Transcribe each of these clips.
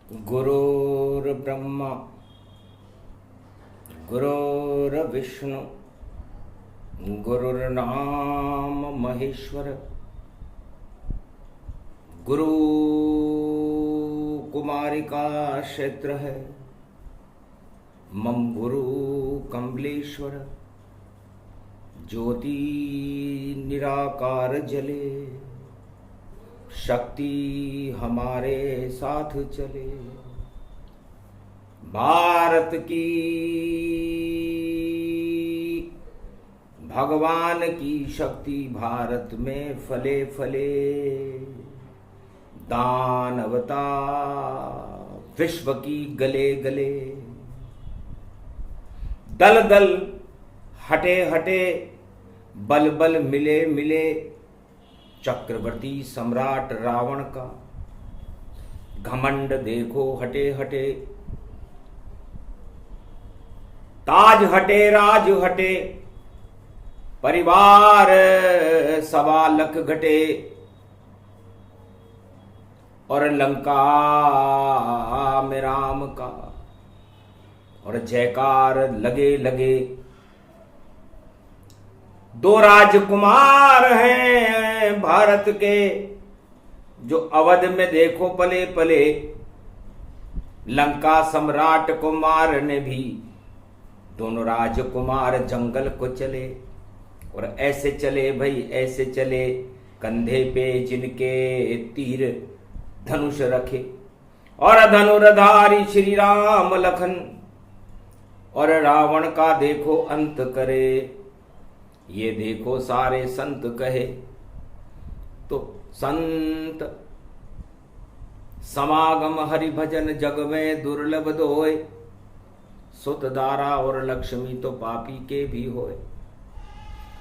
गुरुर्ब्रह्मा गुरुर्विष्णु गुरुर्नाम महेश्वर। गुरु कुमारी का क्षेत्र है, मम गुरु कमलेश्वर। ज्योति निराकार जले, शक्ति हमारे साथ चले। भारत की भगवान की शक्ति भारत में फले फले। दानवता विश्व की गले गले। दल दल हटे हटे, बल बल मिले मिले। चक्रवर्ती सम्राट रावण का घमंड देखो हटे हटे। ताज हटे राज हटे, परिवार 1.25 लाख घटे। और लंका में राम का और जयकार लगे लगे। 2 राजकुमार हैं भारत के, जो अवध में देखो पले पले। लंका सम्राट को मारने भी दोनों राजकुमार जंगल को चले। और ऐसे चले भाई ऐसे चले, कंधे पे जिनके तीर धनुष रखे। और धनुर्धारी श्री राम लखन। और रावण का देखो अंत करे, ये देखो सारे संत कहे। तो संत समागम हरि भजन जग में दुर्लभ दोय। सुत दारा और लक्ष्मी तो पापी के भी होए।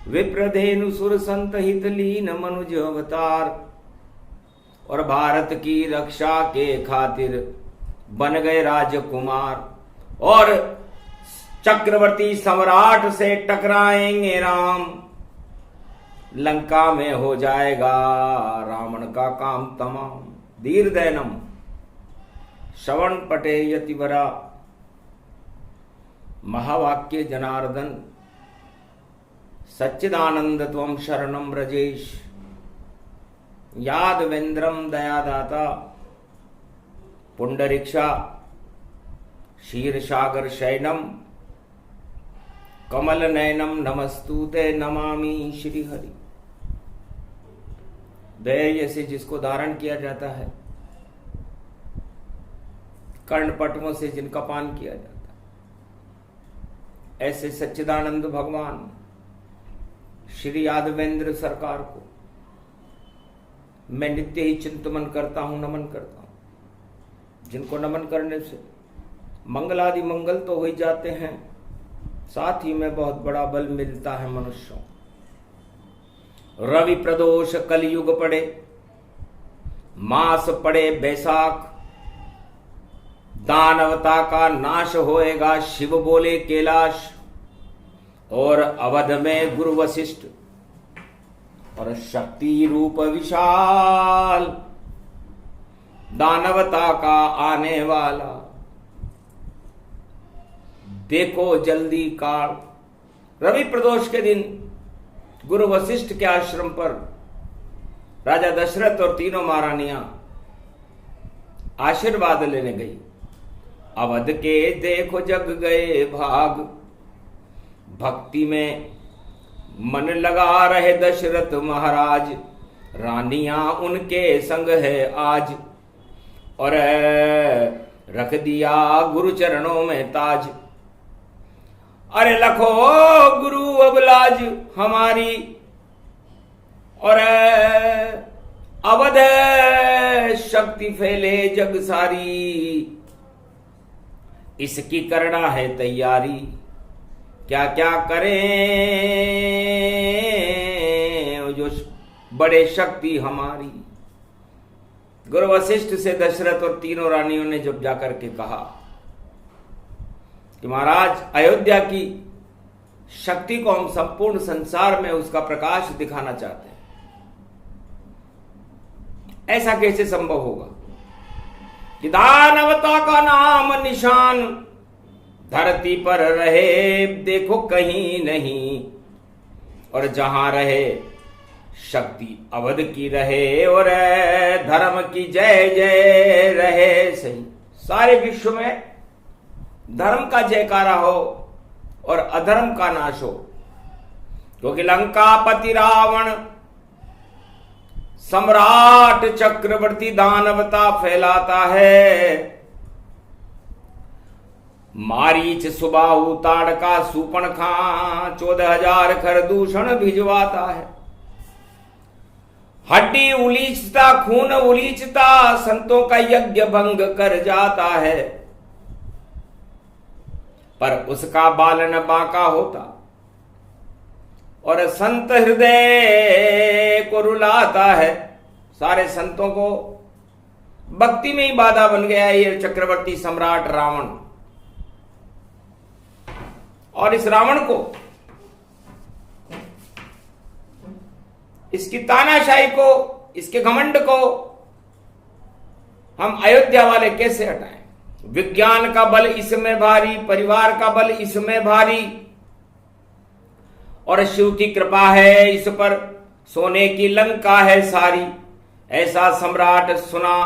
विप्रधेनु सुर संत हित लीन मनुज अवतार। और भारत की रक्षा के खातिर बन गए राजकुमार। और चक्रवर्ती सम्राट से टकराएंगे राम। लंका में हो जाएगा रावण का काम तमाम। दीर्घनम श्रवण पटे यतिवरा। महावाक्य जनार्दन सच्चिदानंद त्वं शरणं ब्रजेश। यादवेन्द्रम दयादाता पुंडरीक्षा क्षीरसागर शयनम कमल नयनम नमस्तुते नमामि श्री हरि। धैर्य से जिसको धारण किया जाता है, कर्णपटमों से जिनका पान किया जाता है, ऐसे सच्चिदानंद भगवान श्री यादवेंद्र सरकार को मैं नित्य ही चिंतन करता हूं, नमन करता हूं। जिनको नमन करने से मंगल आदि मंगल तो हो ही जाते हैं, साथ ही में बहुत बड़ा बल मिलता है मनुष्यों। रवि प्रदोष कलयुग पड़े, मास पड़े बैसाख। दानवता का नाश होएगा, शिव बोले कैलाश। और अवध में गुरु वशिष्ठ और शक्ति रूप विशाल। दानवता का आने वाला देखो जल्दी काल। रवि प्रदोष के दिन गुरु वशिष्ठ के आश्रम पर राजा दशरथ और तीनों महारानियां आशीर्वाद लेने गई। अवध के देखो जग गए भाग। भक्ति में मन लगा रहे दशरथ महाराज। रानियां उनके संग है आज। और रख दिया गुरु चरणों में ताज। अरे लखो गुरु अबलाज हमारी। और अवध शक्ति फैले जग सारी। इसकी करना है तैयारी, क्या क्या करें जो बड़े शक्ति हमारी। गुरु वशिष्ठ से दशरथ और तीनों रानियों ने जब जाकर के कहा कि महाराज, अयोध्या की शक्ति को हम संपूर्ण संसार में उसका प्रकाश दिखाना चाहते हैं, ऐसा कैसे संभव होगा? कि दानवता का नाम निशान धरती पर रहे देखो कहीं नहीं, और जहां रहे शक्ति अवध की रहे, और धर्म की जय जय रहे सही। सारे विश्व में धर्म का जयकारा हो और अधर्म का नाश हो, क्योंकि लंकापति रावण सम्राट चक्रवर्ती दानवता फैलाता है। मारीच सुबाहु ताड़का सूर्पणखा 14,000 खरदूषण भिजवाता है। हड्डी उलीचता खून उलीचता संतों का यज्ञ भंग कर जाता है, पर उसका बालन बांका होता और संत हृदय को रुलाता है। सारे संतों को भक्ति में ही बाधा बन गया है ये चक्रवर्ती सम्राट रावण। और इस रावण को, इसकी तानाशाही को, इसके घमंड को हम अयोध्या वाले कैसे हटाएं? विज्ञान का बल इसमें भारी, परिवार का बल इसमें भारी, और शिव की कृपा है इस पर, सोने की लंका है सारी। ऐसा सम्राट सुना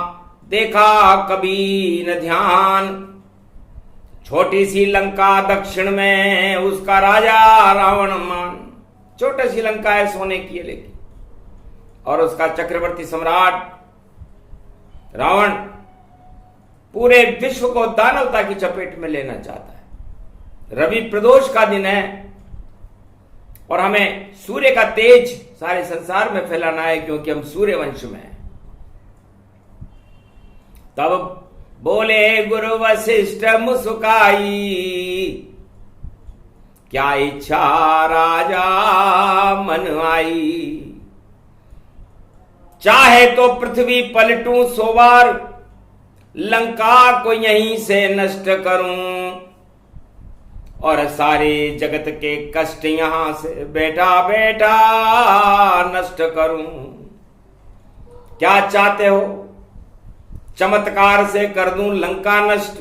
देखा कभी न ध्यान। छोटी सी लंका दक्षिण में उसका राजा रावण मान। छोटी सी लंका है सोने की है लेकिन, और उसका चक्रवर्ती सम्राट रावण पूरे विश्व को दानवता की चपेट में लेना चाहता है। रवि प्रदोष का दिन है और हमें सूर्य का तेज सारे संसार में फैलाना है, क्योंकि हम सूर्य वंश में हैं। तब बोले गुरु वशिष्ठ मुस्काई, क्या इच्छा राजा मन आई। चाहे तो पृथ्वी पलटूं 100 बार, लंका को यहीं से नष्ट करूं, और सारे जगत के कष्ट यहां से बैठा बैठा नष्ट करूं। क्या चाहते हो? चमत्कार से कर दूं लंका नष्ट,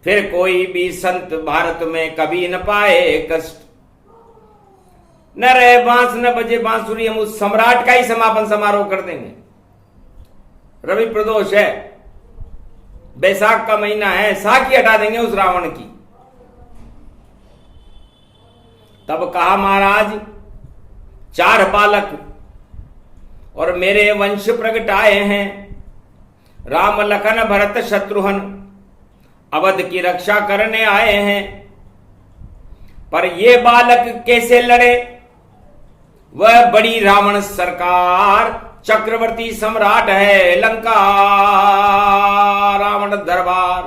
फिर कोई भी संत भारत में कभी न पाए कष्ट। न रहे बांस न बजे बांसुरी, हम उस सम्राट का ही समापन समारोह कर देंगे। रवि प्रदोष है, बैसाख का महीना है, साखी हटा देंगे उस रावण की। तब कहा महाराज 4 बालक और मेरे वंश प्रगट आए हैं, राम लखन भरत शत्रुघ्न अवध की रक्षा करने आए हैं। पर ये बालक कैसे लड़े? वह बड़ी रावण सरकार चक्रवर्ती सम्राट है, लंका रावण दरबार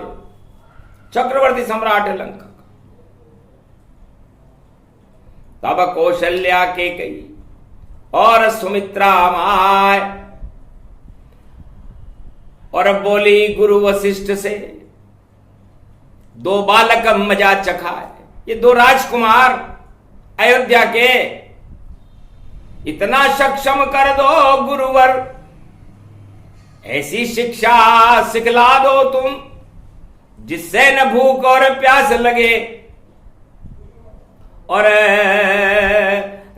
चक्रवर्ती सम्राट है लंका का। तब कौशल्या के कई और सुमित्रा माय और बोली गुरु वशिष्ठ से, 2 बालक मजा चखाए। ये 2 राजकुमार अयोध्या के, इतना सक्षम कर दो गुरुवर, ऐसी शिक्षा सिखला दो तुम जिससे न भूख और प्यास लगे, और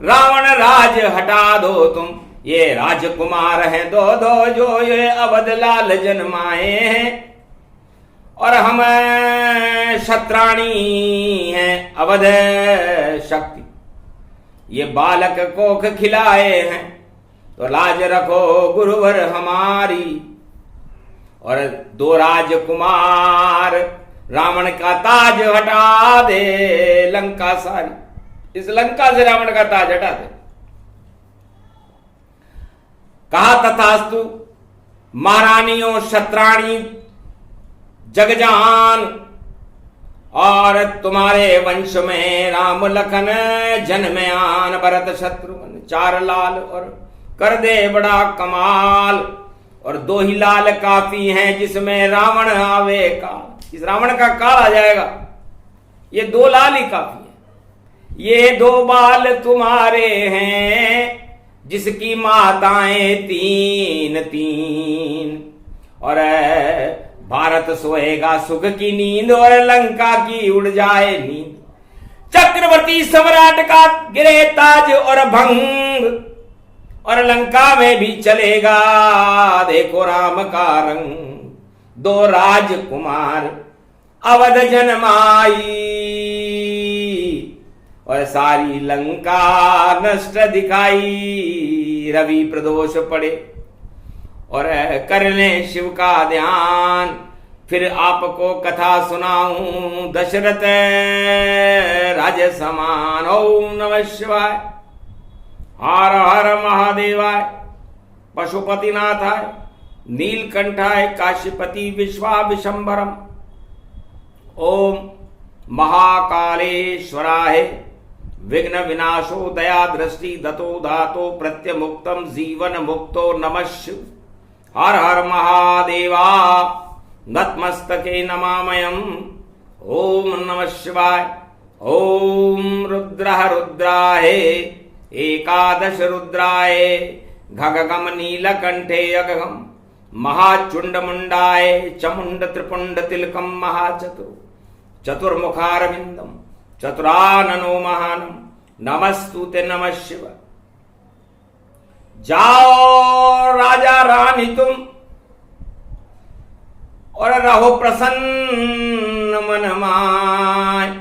रावण राज हटा दो तुम। ये राजकुमार हैं 2 जो ये अवध लाल जन्माए हैं, और हम क्षत्राणी हैं अवध शक्ति। ये बालक कोख खिलाए हैं, तो लाज रखो गुरुवर हमारी। और 2 राजकुमार रावण का ताज हटा दे लंका सारी। इस लंका से रावण का ताज हटा दे। कहा तथास्तु। महारानियों क्षत्राणी जगजान, और तुम्हारे वंश में राम लखन जन्मयान, भरत शत्रुघ्न 4 लाल और कर दे बड़ा कमाल। और 2 ही लाल काफी हैं जिसमें रावण आवे काल। इस रावण का काल आ जाएगा, ये 2 लाल ही काफी है। ये 2 बाल तुम्हारे हैं जिसकी माताएं 3 और भरत सोएगा सुख की नींद और लंका की उड़ जाए नींद। चक्रवर्ती सम्राट का गिरे ताज और भंग, और लंका में भी चलेगा देखो राम का रंग। दो राजकुमार अवध जन्माई, और सारी लंका नष्ट दिखाई। रवि प्रदोष पड़े और कर लें शिव का ध्यान, फिर आपको कथा सुनाऊं दशरथ राज समान। ओम नमः शिवाय, हर हर महादेवाय, पशुपतिनाथाय, नीलकंठाय, काशीपति विश्वाविशंबरम। ओम महाकालेश्वराय, विघ्न विनाशो दया दृष्टि दतो धातो प्रत्यमुक्तम जीवन मुक्तो नमः शिव। हर हर महादेवा, नतमस्तके नमामयम्। ओम नमः शिवाय। ओम रुद्रः रुद्राय, एकादश रुद्राय, घगगम नीलकंठे अगगम, महाचुंड मुंडाय, चमुंड त्रिपुंड तिलकम महाचतुर, चतुर्मुखारविंदम, चतुराननो महानम, नमस्तुते नमः शिव। जाओ राजा रानी तुम, और रहो प्रसन्न मन माय।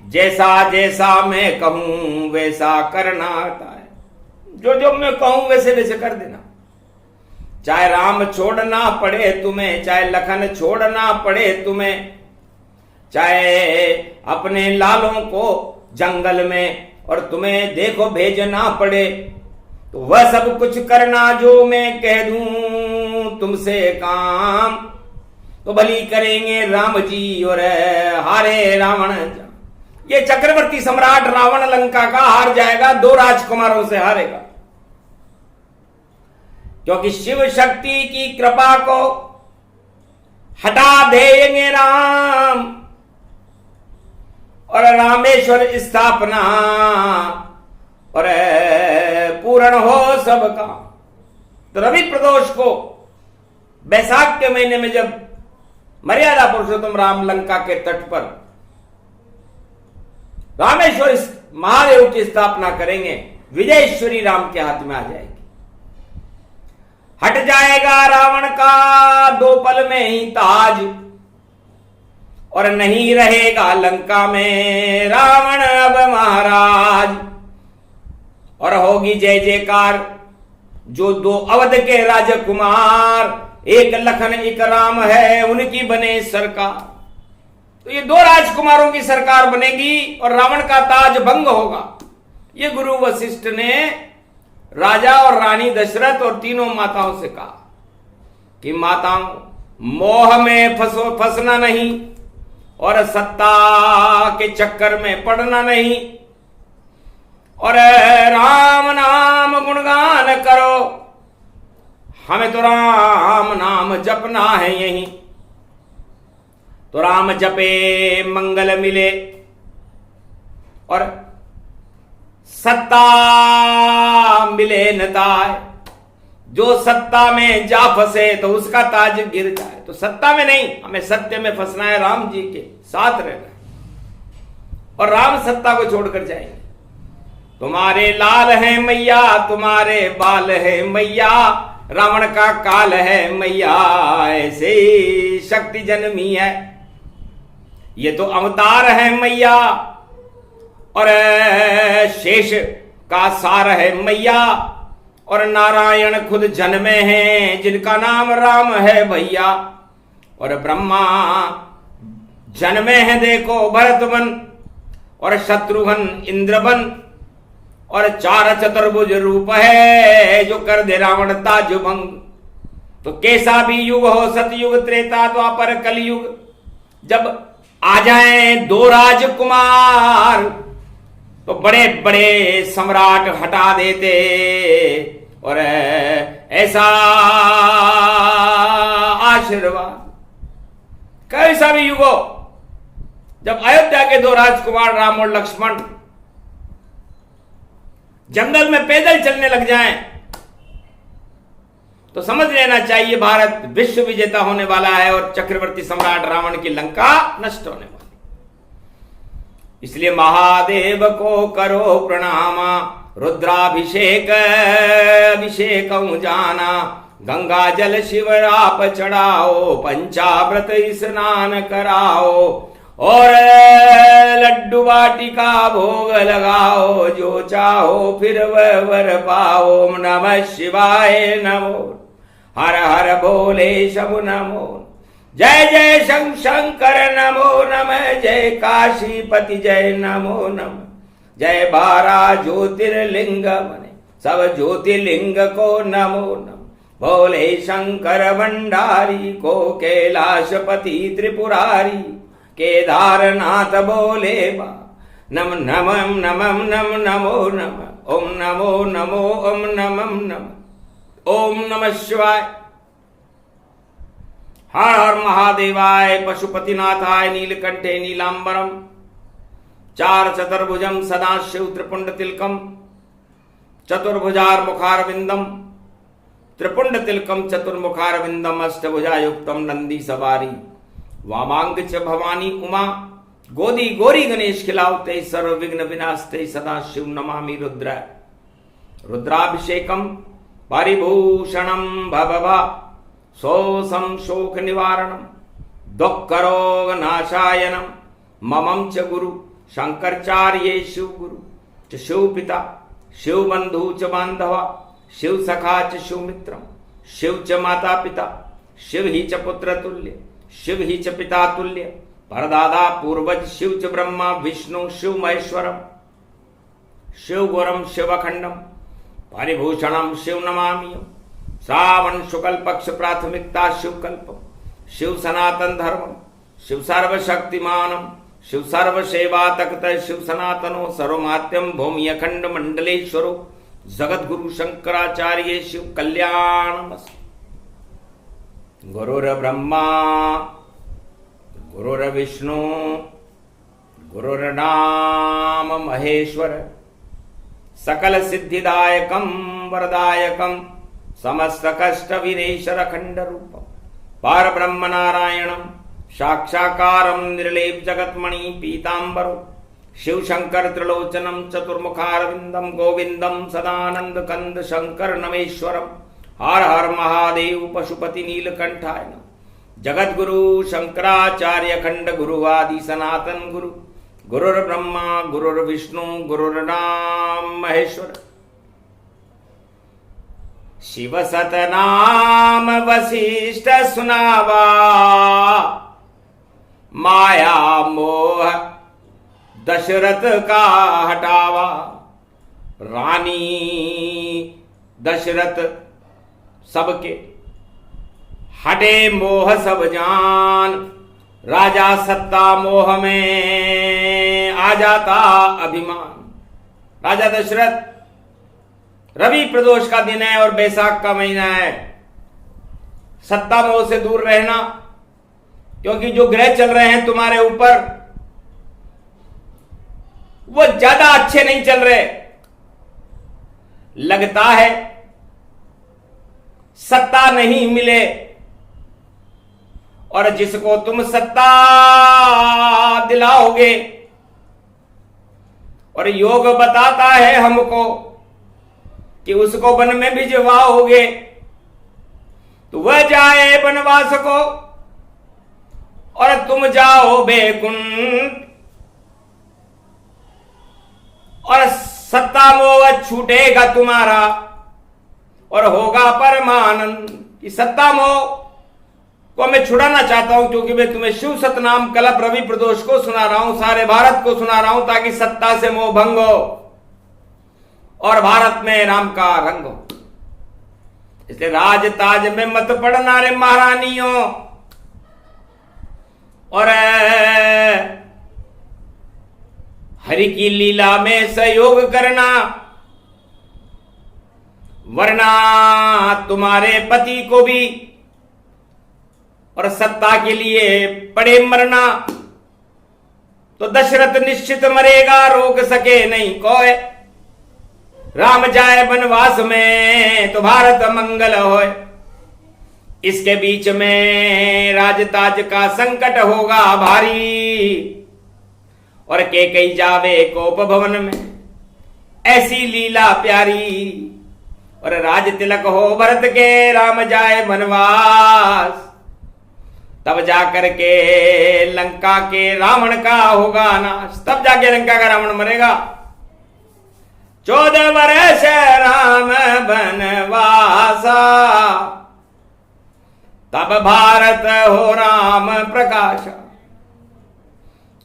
जैसा जैसा मैं कहूं वैसा करना आता है, जो जो मैं कहूं वैसे वैसे कर देना। चाहे राम छोड़ना पड़े तुम्हें, चाहे लखन छोड़ना पड़े तुम्हें, चाहे अपने लालों को जंगल में और तुम्हें देखो भेजना पड़े, तो वह सब कुछ करना जो मैं कह दूं तुमसे काम। तो भली करेंगे राम जी और हारे रावण। ये चक्रवर्ती सम्राट रावण लंका का हार जाएगा, दो राजकुमारों से हारेगा, क्योंकि शिव शक्ति की कृपा को हटा देंगे राम, और रामेश्वर स्थापना और पूर्ण हो सबका। तो रवि प्रदोष को बैसाख के महीने में जब मर्यादा पुरुषोत्तम राम लंका के तट पर रामेश्वर महादेव की स्थापना करेंगे, विजयेश्वरी राम के हाथ में आ जाएगी। हट जाएगा रावण का दो पल में ही ताज, और नहीं रहेगा लंका में रावण अब महाराज। और होगी जय जयकार, जो दो अवध के राजकुमार, एक लखन एक राम है, उनकी बने सरकार। तो ये दो राजकुमारों की सरकार बनेगी और रावण का ताज भंग होगा। ये गुरु वशिष्ठ ने राजा और रानी दशरथ और तीनों माताओं से कहा कि माताओं, मोह में फंसना नहीं और सत्ता के चक्कर में पड़ना नहीं, और राम नाम गुणगान करो। हमें तो राम नाम जपना है यहीं, तो राम जपे मंगल मिले, और सत्ता मिले नताय। जो सत्ता में जा फंसे तो उसका ताज गिर जाए। तो सत्ता में नहीं, हमें सत्य में फंसना है, राम जी के साथ रहना है, और राम सत्ता को छोड़कर जाएंगे। तुम्हारे लाल है मैया, तुम्हारे बाल है मैया, रावण का काल है मैया, ऐसे शक्ति जन्मी है। ये तो अवतार है मैया, और शेष का सार है मैया, और नारायण खुद जन्मे हैं जिनका नाम राम है भैया। और ब्रह्मा जन्मे हैं देखो भरतवन, और शत्रुघ्न इंद्रवन, और चार चतुर्भुज रूप है जो कर दे रावण ताज भंग। तो कैसा भी युग हो, सतयुग त्रेता द्वापर कलयुग, जब आ जाए दो राजकुमार तो बड़े बड़े सम्राट हटा देते। और ऐसा आशीर्वाद कैसा भी युग हो, जब अयोध्या के दो राजकुमार राम और लक्ष्मण जंगल में पैदल चलने लग जाएं, तो समझ लेना चाहिए भारत विश्व विजेता होने वाला है और चक्रवर्ती सम्राट रावण की लंका नष्ट होने वाली। इसलिए महादेव को करो प्रणामा, रुद्राभिषेक अभिषेक जाना, गंगा जल शिवराप चढ़ाओ, पंचाव्रत स्नान कराओ और लड्डू वाटिका भोग लगाओ, जो चाहो फिर वह वर पाओ। ओम नमः शिवाय नमो, हर हर भोले शंभु नमो, जय जय शंकर नमो नमः, जय काशीपति जय नमो नमः, जय बारा ज्योतिर्लिंग मने सब ज्योतिर्लिंग को नमो नमः, भोले शंकर भंडारी को कैलाशपति त्रिपुरारी, केदारनाथ बोले बा नम नमः नमः नम नमो नमः, ओम नमो नमो ओम नमः नमः, ओम नमः शिवाय। हर हर महादेवाय, पशुपतिनाथाय, नीलकंठे नीलांबरम, चार चतुर्भुजम सदाशिव त्रिपुंड तिलकम, चतुर्भुजार मुखारविंदम, त्रिपुंड तिलकम चतुर्मुखारविंदम, अष्टभुजायुक्तम नंदी सवारी, वामांग च भवानी उमा, गोदी गोरी गणेश खिलावते, सर्व विघ्न विनाशते, सदाशिव नमामि रुद्र, रुद्राभिषेकम परिभूषणम भवभा, सोसम शोक निवारणम, दुःख रोग नाशायनम, ममं च गुरु शंकरचार्ये शिव गुरु च शिव पिता, शिव बंधु च बांधवा, शिव सखा च शिव मित्रम, शिव च माता पिता, शिव ही च पुत्र तुल्य, शिव ही च पिता तुल्य, परदादा पूर्वज, शिव च ब्रह्मा विष्णु शिव महेश्वरम, शिव गुरम शिव अखंडम, परिभूषणम शिव नमामि। श्रावण शुक्ल पक्ष प्राथमिकता शिव कल्पम, शिव सनातन धर्मम, शिव सर्वशक्तिमानम, शिव सर्व सेवा तक्त, शिव सनातनो सर्वमात्यम, भूमि अखंड मंडलेश्वरो, जगत गुरु शंकराचार्य शिव कल्याणमस्तु। गुरुर ब्रह्मा गुरुर विष्णु गुरुर्नाम महेश्वर, सकल सिद्धिदायकम वरदायकम, समस्त कष्ट विनेशर अखंड रूपम, पार ब्रह्म नारायणम, साक्षाकारम निर्लेप जगतमणि पीतांबरो, शिव शंकर त्रिलोचनम, चतुर्मुखारविंदम, गोविंदम सदानंद कंद शंकर नमेश्वरम, हर हर महादेव पशुपति नीलकंठाय नमः, जगत गुरु शंकराचार्य खंड गुरु आदि सनातन गुरु, गुरुर ब्रह्मा गुरुर्विष्णु गुरुर्नाम महेश्वर, शिव सतनाम वशिष्ठ सुनावा, माया मोह दशरथ का हटावा, रानी दशरथ सबके हटे मोह सब जान, राजा सत्ता मोह में आ जाता अभिमान। राजा दशरथ, रवि प्रदोष का दिन है और बैसाख का महीना है, सत्ता मोह से दूर रहना, क्योंकि जो ग्रह चल रहे हैं तुम्हारे ऊपर वो ज्यादा अच्छे नहीं चल रहे। लगता है सत्ता नहीं मिले, और जिसको तुम सत्ता दिलाओगे, और योग बताता है हमको कि उसको वन में भिजवाओगे, तो वह जाए वनवास को और तुम जाओ बैकुंठ, और सत्ता मोह छूटेगा तुम्हारा और होगा परमानंद। कि सत्ता मोह को मैं छुड़ाना चाहता हूं, क्योंकि मैं तुम्हें शिव सतनाम कल्प रवि प्रदोष को सुना रहा हूं, सारे भारत को सुना रहा हूं, ताकि सत्ता से मोह भंग हो और भारत में राम का रंग हो। इसलिए राज ताज में मत पड़ना रे महारानियों, और हरि की लीला में सहयोग करना, वरना तुम्हारे पति को भी और सत्ता के लिए पड़े मरना, तो दशरथ निश्चित मरेगा, रोक सके नहीं कोई। राम जाए वनवास में तो भारत मंगल होए, इसके बीच में राजताज का संकट होगा भारी, और के कई जावे कोप भवन में ऐसी लीला प्यारी, और राज तिलक हो भरत के राम जाए वनवास, तब जाकर के लंका के रावण का होगा नाश, तब जाके लंका का रावण मरेगा। 14 वर्ष राम बनवासा, तब भारत हो राम प्रकाश,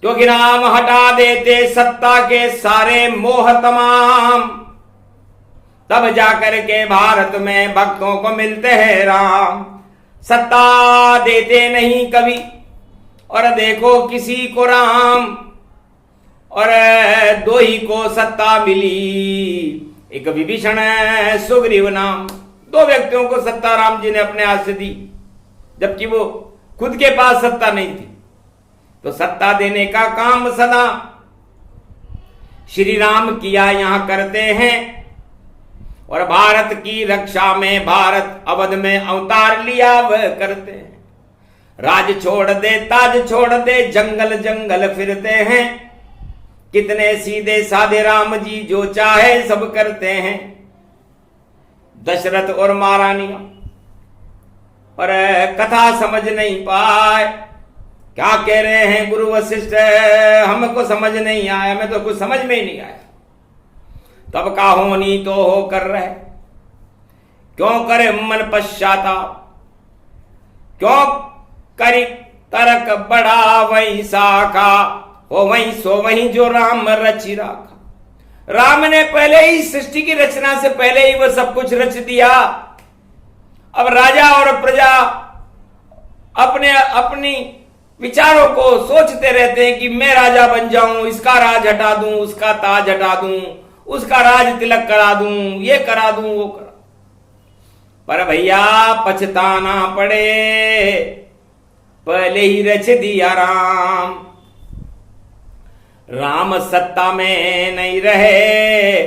क्योंकि राम हटा देते सत्ता के सारे मोह तमाम, तब जाकर के भारत में भक्तों को मिलते हैं राम। सत्ता देते नहीं कभी और देखो किसी को राम, और 2 ही को सत्ता मिली, एक विभीषण सुग्रीव नाम। 2 व्यक्तियों को सत्ता राम जी ने अपने हाथ से दी, जबकि वो खुद के पास सत्ता नहीं थी। तो सत्ता देने का काम सदा श्री राम किया यहां करते हैं, और भारत की रक्षा में भारत अवध में अवतार लिया वह करते हैं। राज छोड़ दे ताज छोड़ दे जंगल जंगल फिरते हैं, कितने सीधे साधे राम जी जो चाहे सब करते हैं। दशरथ और महारानियां और कथा समझ नहीं पाए, क्या कह रहे हैं गुरु वशिष्ठ, हमको समझ नहीं आया, मैं तो कुछ समझ में ही नहीं आया। तब का होनी तो हो कर रहे, क्यों करे मन पश्चाताप, क्यों करी तरक बड़ा वही शाखा, हो वही सो वही जो राम रचि राखा। राम ने पहले ही सृष्टि की रचना से पहले ही वह सब कुछ रच दिया। अब राजा और प्रजा अपने अपनी विचारों को सोचते रहते हैं कि मैं राजा बन जाऊं, इसका राज हटा दूं, उसका ताज हटा दूं, उसका राज तिलक करा दूं, ये करा दूं, वो करा। पर भैया पछताना पड़े, पहले ही रच दिया राम। राम सत्ता में नहीं रहे,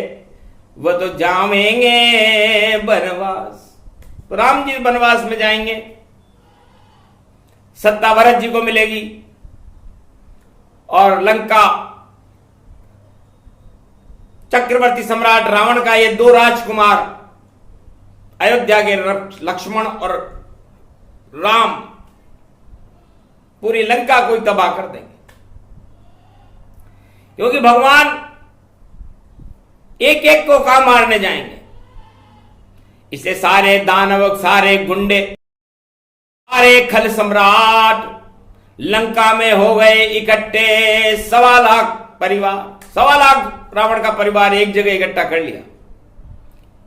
वो तो जावेंगे बनवास। तो राम जी बनवास में जाएंगे, सत्ता भरत जी को मिलेगी, और लंका चक्रवर्ती सम्राट रावण का ये 2 राजकुमार अयोध्या के लक्ष्मण और राम पूरी लंका को तबाह कर देंगे, क्योंकि भगवान एक एक को कहां मारने जाएंगे। इसे सारे दानव, सारे गुंडे, सारे खल सम्राट लंका में हो गए इकट्ठे। 1.25 लाख परिवार, 1.25 लाख रावण का परिवार एक जगह इकट्ठा कर लिया।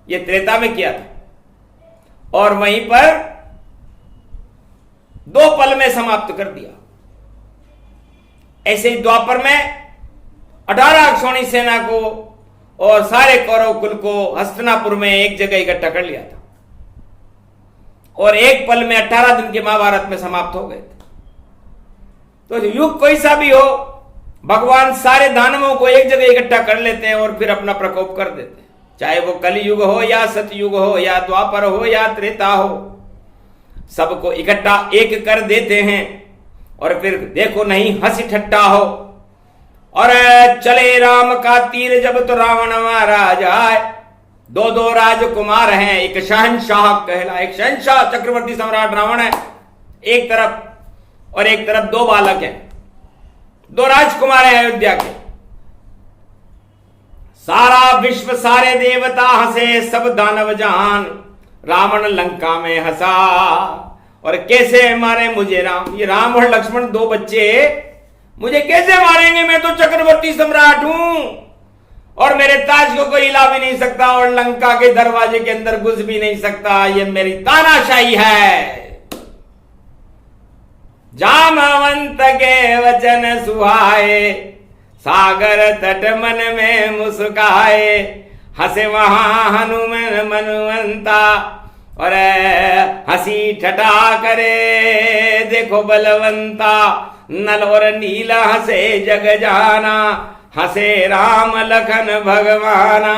यह त्रेता में किया था, और वहीं पर 2 पल में समाप्त कर दिया। ऐसे ही द्वापर में 18 अक्षौणी सेना को और सारे कौरव कुल को हस्तिनापुर में एक जगह इकट्ठा कर लिया था, और एक पल में 18 दिन के महाभारत में समाप्त हो गए थे। तो युग कोई सा भी हो, भगवान सारे दानवों को एक जगह इकट्ठा कर लेते हैं और फिर अपना प्रकोप कर देते हैं। चाहे वो कलियुग हो या सतयुग हो या द्वापर हो या त्रेता हो, सबको इकट्ठा एक कर देते हैं। और फिर देखो नहीं हंसी ठट्टा हो, और चले राम का तीर जब तो रावण मारा जाए। 2 राजकुमार हैं, एक शहंशाह कहला, एक शहंशाह चक्रवर्ती सम्राट रावण है एक तरफ, और एक तरफ 2 बालक हैं, 2 राजकुमार हैं अयोध्या के। सारा विश्व सारे देवता हंसे, सब दानव जहान, रावण लंका में हंसा। और कैसे मारे मुझे राम, ये राम और लक्ष्मण 2 बच्चे मुझे कैसे मारेंगे, मैं तो चक्रवर्ती सम्राट हूं, और मेरे ताज को कोई हिला भी नहीं सकता, और लंका के दरवाजे के अंदर घुस भी नहीं सकता। ये मेरी तानाशाही है। जामवंत के वचन सुहाए, सागर तट मन में मुस्काए। हंसे वहां हनुमान मनुवंता, और हंसी ठटा करे देखो बलवंता। नल और नीला हंसे जग जाना, हंसे राम लखन भगवाना।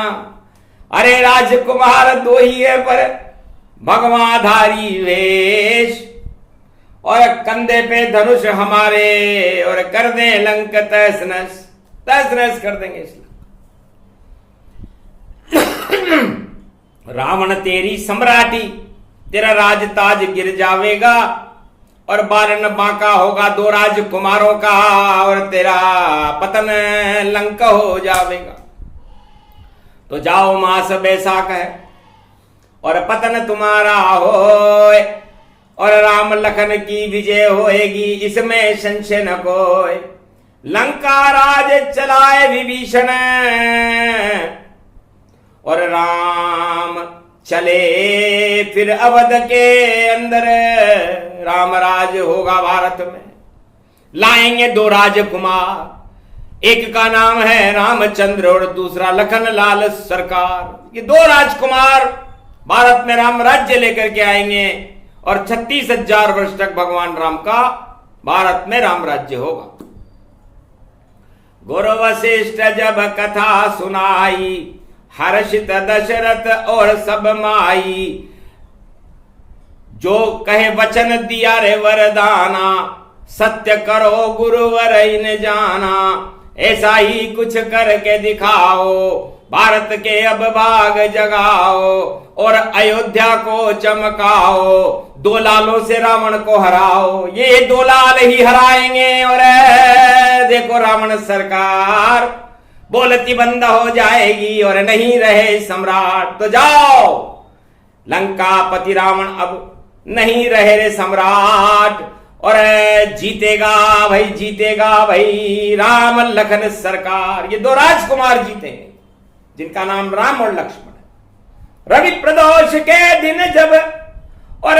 अरे राजकुमार 2 ही है, पर भगवाधारी वेश, और कंधे पे धनुष हमारे, और कर दे लंक तहस नहस कर देंगे इस रावण तेरी सम्राटी, तेरा राज ताज गिर जावेगा, और बारन बांका होगा दो राजकुमारों का, और तेरा पतन लंक हो जावेगा। तो जाओ मास बैसाख है और पतन तुम्हारा होए, और राम लखन की विजय होएगी, इसमें संशय न कोई। लंका राज चलाए विभीषण, और राम चले फिर अवध के अंदर, राम राज होगा भारत में। लाएंगे दो राजकुमार, एक का नाम है रामचंद्र और दूसरा लखन लाल सरकार। ये दो राजकुमार भारत में राम राज्य लेकर के आएंगे, और 36,000 वर्ष तक भगवान राम का भारत में राम राज्य होगा। गुरु वशिष्ठ जब कथा सुनाई, हर्षित दशरथ और सब माई। जो कहे वचन दिया रे वरदाना, सत्य करो गुरुवर इन जाना। ऐसा ही कुछ करके दिखाओ, भारत के अब भाग जगाओ, और अयोध्या को चमकाओ। दो लालों से रावण को हराओ, ये दो लाल ही हराएंगे, और देखो रावण सरकार बोलती बंद हो जाएगी, और नहीं रहे सम्राट। तो जाओ लंकापति रावण अब नहीं रहे रे सम्राट, और जीतेगा भाई राम लखन सरकार। ये दो राजकुमार जीतेंगे जिनका नाम राम और लक्ष्मण है। रवि प्रदोष के दिन जब और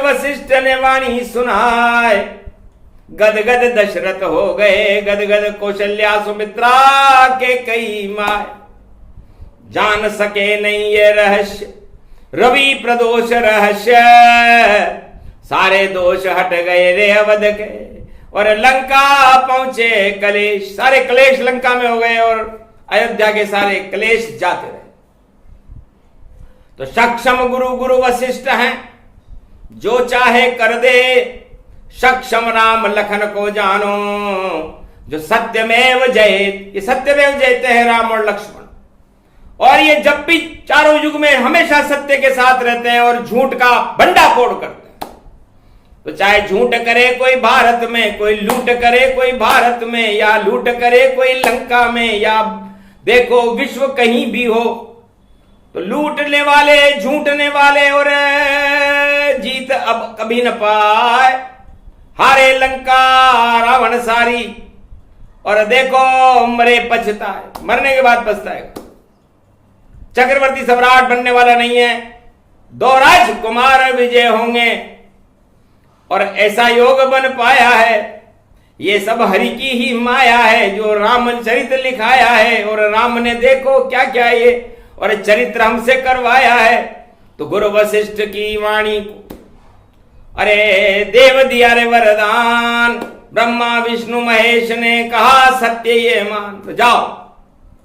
वशिष्ठ ने वाणी सुनाए, गदगद दशरथ हो गए, गदगद कौशल्या सुमित्रा के कई माय। जान सके नहीं ये रहस्य, रवि प्रदोष रहस्य। सारे दोष हट गए रे अवध के, और लंका पहुंचे कलेश। सारे कलेश लंका में हो गए, और अयोध्या के सारे कलेश जाते रहे। तो सक्षम गुरु वशिष्ठ हैं, जो चाहे कर दे। सक्षम राम लखन को जानो, जो सत्यमेव जयते। ये सत्यमेव जयते हैं राम और लक्ष्मण, और ये जब भी चारों युग में हमेशा सत्य के साथ रहते हैं, और झूठ का भंडाफोड़ करते हैं। तो चाहे झूठ करे कोई भारत में, कोई लूट करे कोई भारत में, या लूट करे कोई लंका में, या देखो विश्व कहीं भी हो, तो लूटने वाले झूठने वाले और जीत अब कभी न पाए। हारे लंका रावण सारी, और देखो मरे पछताए, मरने के बाद पछताएगा। चक्रवर्ती सम्राट बनने वाला नहीं है, दो राजकुमार विजय होंगे, और ऐसा योग बन पाया है। ये सब हरि की ही माया है, जो रामचरित लिखाया है, और राम ने देखो क्या क्या ये और चरित्र हमसे करवाया है। तो गुरु वशिष्ठ की वाणी को अरे देव दिया रे वरदान, ब्रह्मा विष्णु महेश ने कहा सत्य ये मान। तो जाओ,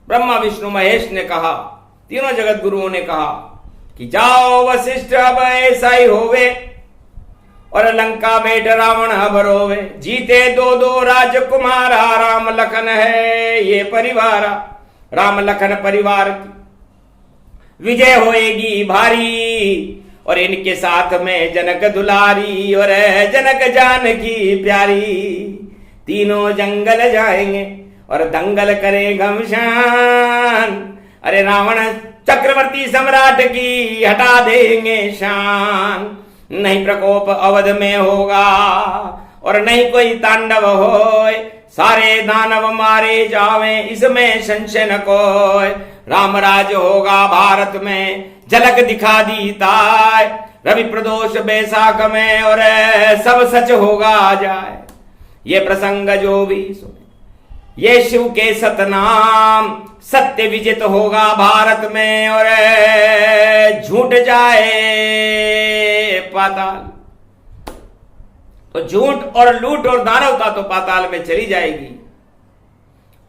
ब्रह्मा विष्णु महेश ने कहा, तीनों जगत गुरुओं ने कहा कि जाओ वशिष्ठ अब ऐसा ही होवे, और लंका बैठ रावण अब रोवे। जीते दो राजकुमारा, राम लखन है ये परिवारा। राम लखन परिवार की विजय होएगी भारी, और इनके साथ में जनक दुलारी और जनक जानकी प्यारी। तीनों जंगल जाएंगे और दंगल करे घमशान। अरे रावण चक्रवर्ती सम्राट की हटा देंगे शान। नहीं प्रकोप अवध में होगा और नहीं कोई तांडव होए, सारे दानव मारे जावे इसमें संशय न कोई। रामराज होगा भारत में झलक दिखा दी ताय, रवि प्रदोष बैसाख में और सब सच होगा जाए। ये प्रसंग जो भी सुने, ये शिव के सतनाम, सत्य विजित होगा भारत में और झूठ जाए पाताल। तो झूठ और लूट और दानवता तो पाताल में चली जाएगी,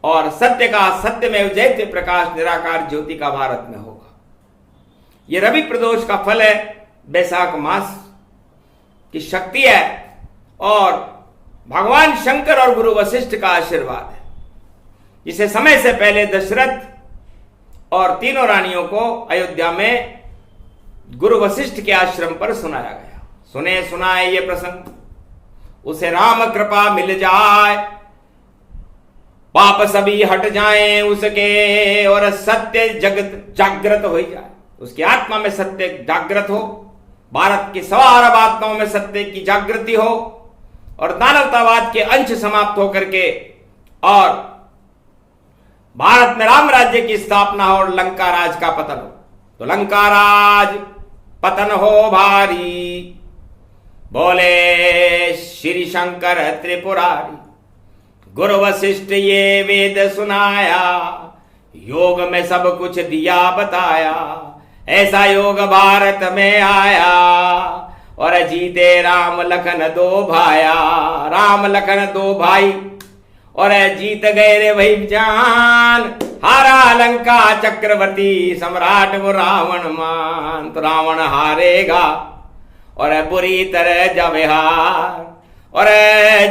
और सत्य का सत्य में जयते प्रकाश निराकार ज्योति का भारत में होगा। ये रवि प्रदोष का फल है, बैसाख मास की शक्ति है और भगवान शंकर और गुरु वशिष्ठ का आशीर्वाद है, जिसे समय से पहले दशरथ और तीनों रानियों को अयोध्या में गुरु वशिष्ठ के आश्रम पर सुनाया गया। सुने सुनाए ये प्रसंग, उसे राम कृपा मिल जाए, पाप सभी हट जाएं उसके और सत्य जगत जागृत हो जाए, उसकी आत्मा में सत्य जागृत हो, भारत की 125 आत्माओं में सत्य की जागृति हो और दानवतावाद के अंश समाप्त होकर के और भारत में राम राज्य की स्थापना हो और लंका राज का पतन हो। तो लंका राज पतन हो भारी, बोले श्री शंकर त्रिपुरारी। गुरु वशिष्ठ ये वेद सुनाया, योग में सब कुछ दिया बताया, ऐसा योग भारत में आया और जीते राम लखन दो भाया। राम लखन दो भाई और जीत गए रे भाई जान, हारा लंका चक्रवर्ती सम्राट वो रावण मान। तो रावण हारेगा और बुरी तरह जावे हार और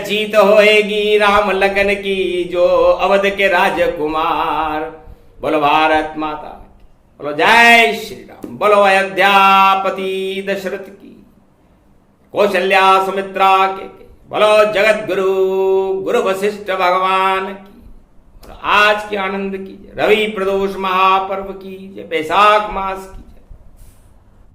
जीत होएगी राम लखन की, जो अवध के राजकुमार। बोलो भारत माता, बोलो जय श्री राम, बोलो अयोध्यापति दशरथ की, कौशल्या सुमित्रा के, बोलो जगत गुरु गुरु वशिष्ठ भगवान की। और आज के आनंद की, रवि प्रदोष महापर्व की, बैसाख मास की